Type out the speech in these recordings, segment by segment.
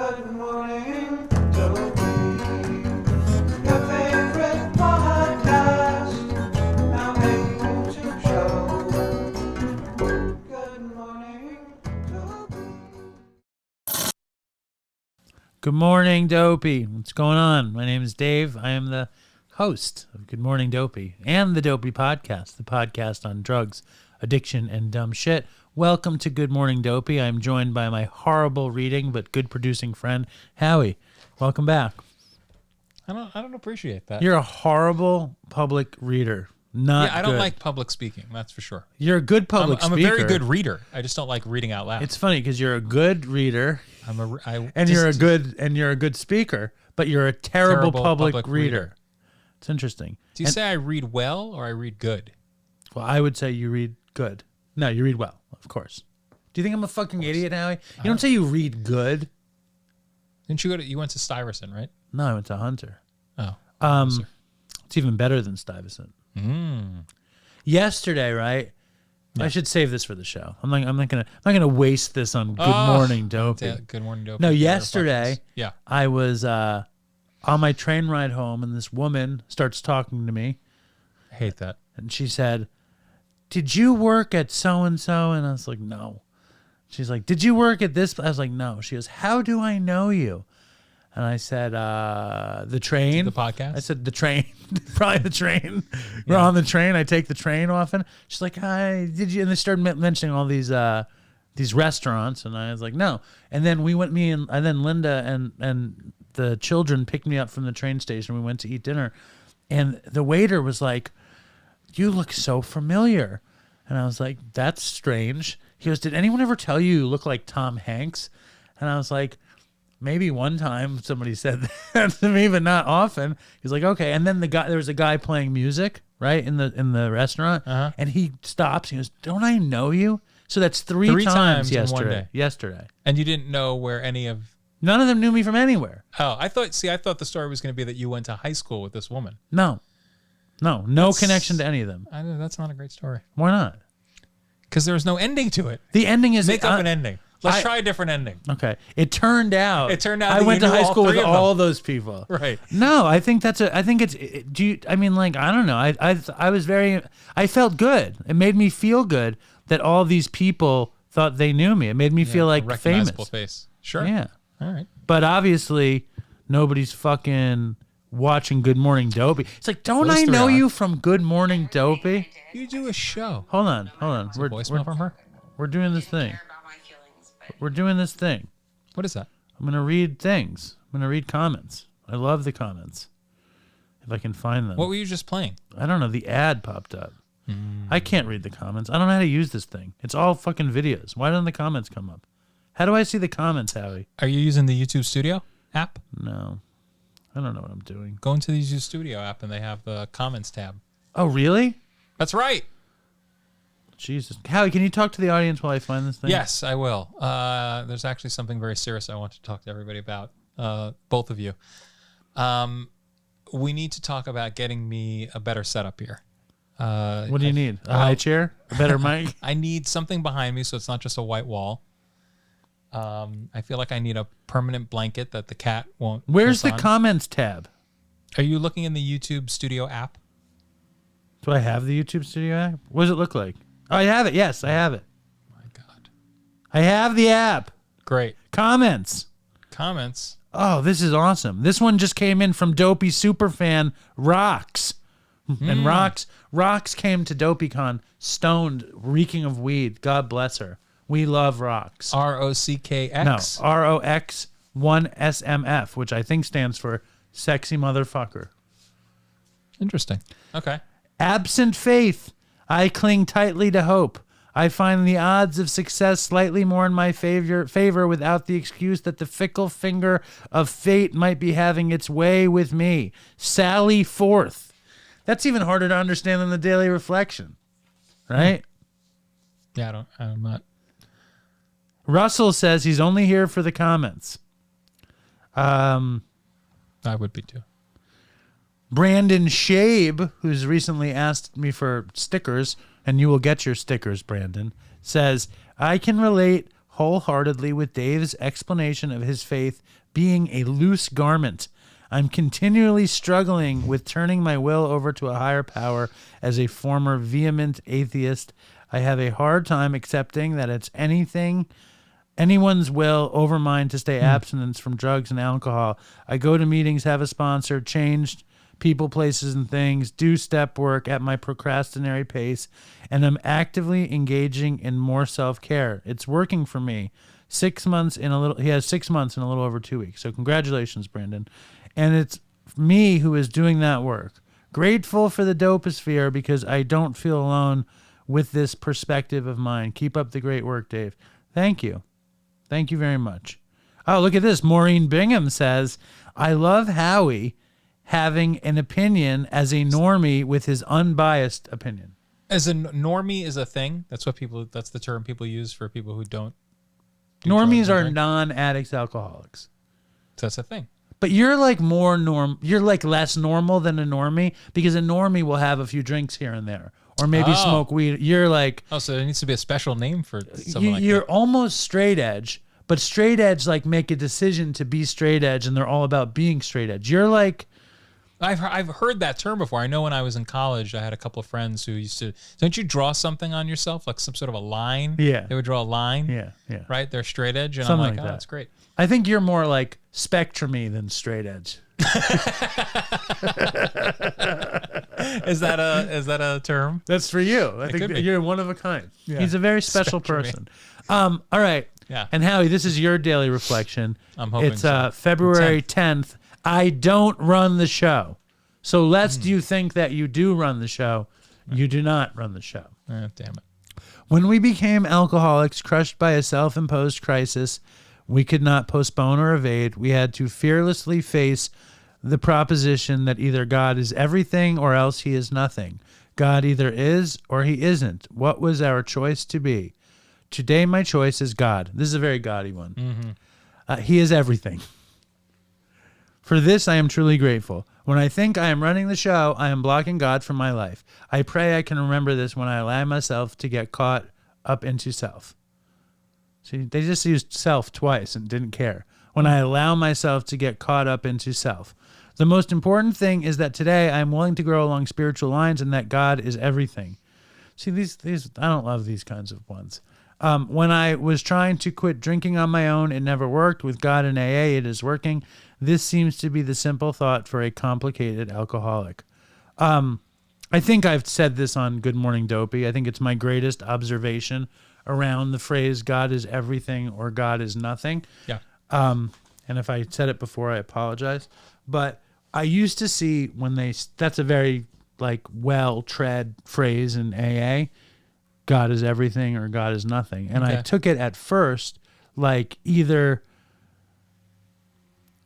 Good morning, Dopey. Your favorite podcast. Now a YouTube show. Good morning, Dopey. Good morning, Dopey. What's going on? My name is Dave. I am the host of Good Morning Dopey and the Dopey Podcast, the podcast on drugs, addiction, and dumb shit. Welcome to Good Morning Dopey. I'm joined by my horrible reading but good producing friend, Howie. Welcome back. I don't appreciate that. You're a horrible public reader. Not I don't good. like public speaking, that's for sure. You're a good public I'm speaker. a very good reader. I just don't like reading out loud. It's funny because you're a good reader and you're a good speaker, but you're a terrible public reader. It's interesting. Do you say I read well or I read good? Well, I would say you read good. No, you read well, of course. Do you think I'm a fucking idiot, Howie? You don't say you read good. Didn't you you went to Stuyvesant, right? No, I went to Hunter. Oh. It's even better than Stuyvesant. Yesterday, right? Yeah. I should save this for the show. I'm not gonna waste this on Good Morning Dopey. Yeah, Good Morning Dopey. No, yesterday, yeah, I was on my train ride home, and this woman starts talking to me. I hate that. And she said, "Did you work at so-and-so?" And I was like, "No." She's like, "Did you work at this?" I was like, "No." She goes, "How do I know you?" And I said, the train. The podcast? I said, the train. Probably the train. We're on the train. I take the train often. She's like, "Hi, did you?" And they started mentioning all these restaurants. And I was like, "No." And then we went, and then Linda and the children picked me up from the train station. We went to eat dinner. And the waiter was like, "You look so familiar." And I was like, "That's strange." He goes, "Did anyone ever tell you look like Tom Hanks?" And I was like, "Maybe one time somebody said that to me, but not often." He's like, "Okay." And then there was a guy playing music, right, in the restaurant. And he stops. He goes, "Don't I know you?" So that's three times yesterday. In one day. Yesterday. And you didn't know where any of... None of them knew me from anywhere. Oh, I thought the story was going to be that you went to high school with this woman. No connection to any of them. I know, that's not a great story. Why not? Because there was no ending to it. The ending is... Make up an ending. Let's try a different ending. Okay. It turned out I went to high school with all those people. Right. No, I think it's I don't know. I felt good. It made me feel good that all these people thought they knew me. It made me feel like a recognizable famous. Face. Sure. Yeah. All right. But obviously nobody's fucking watching Good Morning Dopey. It's like, don't I know you from Good Morning Dopey? You do a show. Hold on. We're voicemail from her. We're doing this thing. We're doing this thing. What is that? I'm going to read things. I'm going to read comments. I love the comments. If I can find them. What were you just playing? I don't know. The ad popped up. I can't read the comments. I don't know how to use this thing. It's all fucking videos. Why don't the comments come up? How do I see the comments, Howie? Are you using the YouTube Studio app? No. I don't know what I'm doing. Go into the YouTube Studio app and they have the comments tab. Oh, really? That's right. Jesus. Howie, can you talk to the audience while I find this thing? Yes, I will. There's actually something very serious I want to talk to everybody about, both of you. We need to talk about getting me a better setup here. What do you need? A high chair? A better mic? I need something behind me so it's not just a white wall. I feel like I need a permanent blanket that the cat won't. Where's the comments tab? Are you looking in the YouTube Studio app? Do I have the YouTube Studio app? What does it look like? Oh, I have it. Yes, I have it. My God. I have the app. Great. Comments. Oh, this is awesome. This one just came in from Dopey superfan Rocks. And Rocks came to DopeyCon stoned, reeking of weed. God bless her. We love Rocks. ROCKX? No, ROX1SMF, which I think stands for sexy motherfucker. Interesting. Okay. Absent faith, I cling tightly to hope. I find the odds of success slightly more in my favor without the excuse that the fickle finger of fate might be having its way with me. Sally Forth. That's even harder to understand than the Daily Reflection, right? Yeah, I'm not. Russell says he's only here for the comments. I would be too. Brandon Shabe, who's recently asked me for stickers, and you will get your stickers, Brandon, says, I can relate wholeheartedly with Dave's explanation of his faith being a loose garment. I'm continually struggling with turning my will over to a higher power. As a former vehement atheist, I have a hard time accepting that it's anyone's will over mine to stay abstinent from drugs and alcohol. I go to meetings, have a sponsor, changed people, places, and things, do step work at my procrastinatory pace, and I'm actively engaging in more self-care. It's working for me. He has 6 months in a little over 2 weeks. So congratulations, Brandon. And it's me who is doing that work. Grateful for the Doposphere because I don't feel alone with this perspective of mine. Keep up the great work, Dave. Thank you. Thank you very much. Oh, look at this. Maureen Bingham says, I love Howie having an opinion as a normie with his unbiased opinion. As a normie is a thing. That's the term people use for people who don't. Normies are non-addicts, alcoholics. So that's a thing. But you're like you're like less normal than a normie because a normie will have a few drinks here and there or maybe smoke weed. You're like, so there needs to be a special name for someone you're that. almost straight edge, but straight edge like make a decision to be straight edge and they're all about being straight edge. You're like, I've heard that term before. I know when I was in college, I had a couple of friends who used to. Don't you draw something on yourself, like some sort of a line? Yeah. They would draw a line. Yeah. Right? They're straight edge, and Something I'm like, like that. that's great. I think you're more like spectrum-y than straight edge. Is that a term? That's for you. I think could be. you're one of a kind. Yeah. He's a very special Spectrum-y. person. All right. Yeah. And Howie, this is your daily reflection. I'm hoping it's so. February 10th. I don't run the show. So lest you think that you do run the show, you do not run the show. Damn it. When we became alcoholics, crushed by a self-imposed crisis we could not postpone or evade, we had to fearlessly face the proposition that either God is everything or else he is nothing. God either is or he isn't. What was our choice to be? Today my choice is God. This is a very gaudy one. He is everything. For this I am truly grateful. When I think I am running the show, I am blocking God from my life. I pray I can remember this when I allow myself to get caught up into self. See, they just used self twice and didn't care. When I allow myself to get caught up into self. The most important thing is that today I am willing to grow along spiritual lines and that God is everything. See, these I don't love these kinds of ones. When I was trying to quit drinking on my own, it never worked. With God and A.A., it is working. This seems to be the simple thought for a complicated alcoholic. I think I've said this on Good Morning Dopey. I think it's my greatest observation around the phrase God is everything or God is nothing. Yeah. And if I said it before, I apologize. But I used to see that's a very like well-tread phrase in AA, God is everything or God is nothing. And I took it at first like either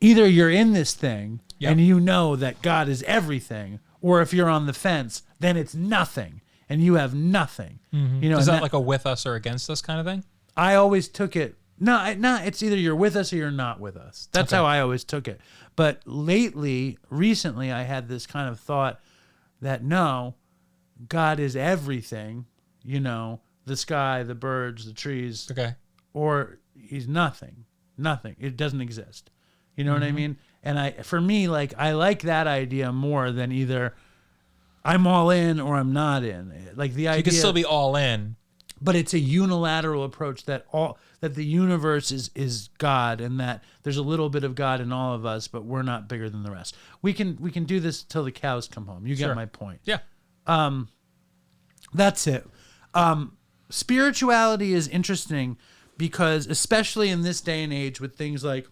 you're in this thing and you know that God is everything, or if you're on the fence, then it's nothing and you have nothing. You know, is that like a with us or against us kind of thing? I always took it. No, it's either you're with us or you're not with us. That's how I always took it. But recently, I had this kind of thought that no, God is everything, you know, the sky, the birds, the trees, or he's nothing. It doesn't exist. You know what I mean? And for me, like, I like that idea more than either I'm all in or I'm not in. Like the idea, you can still be all in, but it's a unilateral approach that the universe is God and that there's a little bit of God in all of us, but we're not bigger than the rest. We can do this till the cows come home. You get my point. Yeah. That's it. Spirituality is interesting because especially in this day and age with things like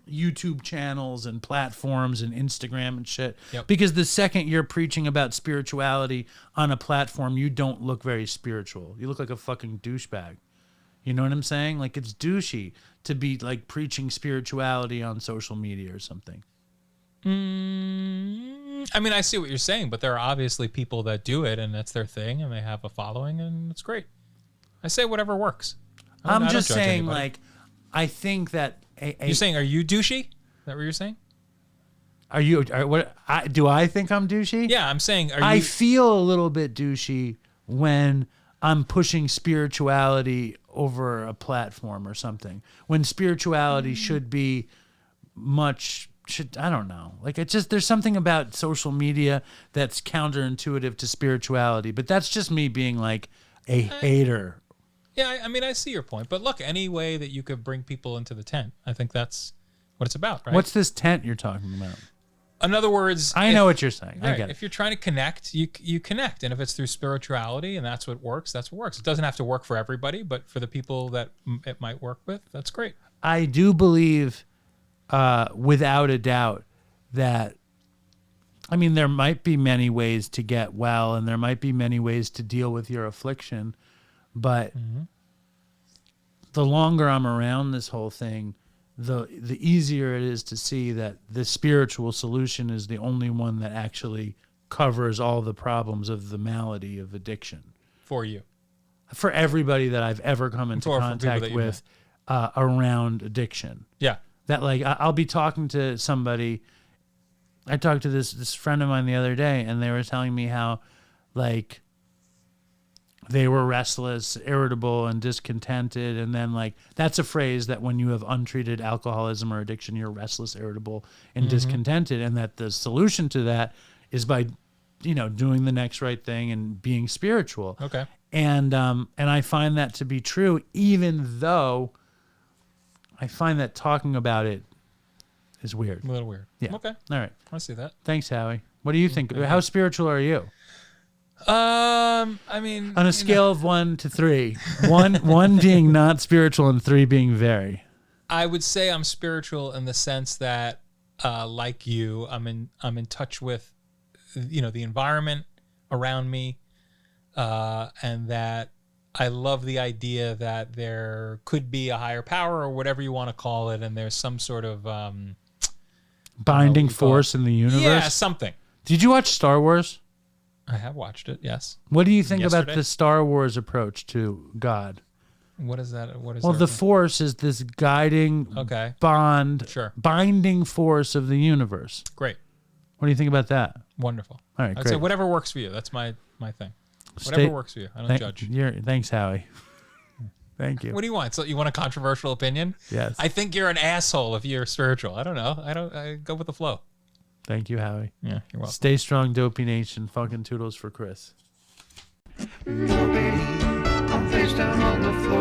YouTube channels and platforms and Instagram and shit. Because the second you're preaching about spirituality on a platform, you don't look very spiritual. You look like a fucking douchebag. You know what I'm saying? Like it's douchey to be like preaching spirituality on social media or something. I mean, I see what you're saying, but there are obviously people that do it and that's their thing and they have a following and it's great. I say whatever works. I'm just saying, like, I think that you're saying, are you douchey? Is that what you're saying? Do I think I'm douchey? Yeah, I'm saying, I feel a little bit douchey when I'm pushing spirituality over a platform or something, when spirituality should be I don't know. Like, it's just, there's something about social media that's counterintuitive to spirituality, but that's just me being like a hater. Yeah, I mean, I see your point, but look, any way that you could bring people into the tent, I think that's what it's about, right? What's this tent you're talking about? In other words, I know what you're saying. I right, get it. if you're trying to connect, you connect, and if it's through spirituality and that's what works, that's what works. It doesn't have to work for everybody, but for the people that it might work with, that's great. I do believe, without a doubt, that, I mean, there might be many ways to get well, and there might be many ways to deal with your affliction, but the longer I'm around this whole thing, the easier it is to see that the spiritual solution is the only one that actually covers all the problems of the malady of addiction. For you. For everybody that I've ever come into contact with around addiction. Yeah. That, like, I'll be talking to somebody. I talked to this friend of mine the other day, and they were telling me how, like, they were restless, irritable, and discontented. And then, like, that's a phrase that when you have untreated alcoholism or addiction, you're restless, irritable, and discontented. And that the solution to that is by, doing the next right thing and being spiritual. Okay. And I find that to be true, even though I find that talking about it is weird. A little weird. Yeah. Okay. All right. I see that. Thanks, Howie. What do you think? How spiritual are you? I mean, On a scale of 1 to 3, one being not spiritual and 3 being very. I would say I'm spiritual in the sense that, like you, I'm in touch with, the environment around me, and that I love the idea that there could be a higher power or whatever you want to call it, and there's some sort of Binding force in the universe? Yeah, something. Did you watch Star Wars? I have watched it, yes. What do you think Yesterday? about the Star Wars approach to God? What is that? What is Well, that? the force is this guiding Okay. binding force of the universe. Great. What do you think about that? Wonderful. All right, I'd great. say whatever works for you. That's my thing. Whatever works for you. I don't judge. Thanks, Howie. Thank you. What do you want? So you want a controversial opinion? Yes. I think you're an asshole if you're spiritual. I don't know. I go with the flow. Thank you, Howie. Yeah, you're welcome. Stay strong, Dopey Nation. Fucking toodles for Chris. Dopey, I'm face down on the floor.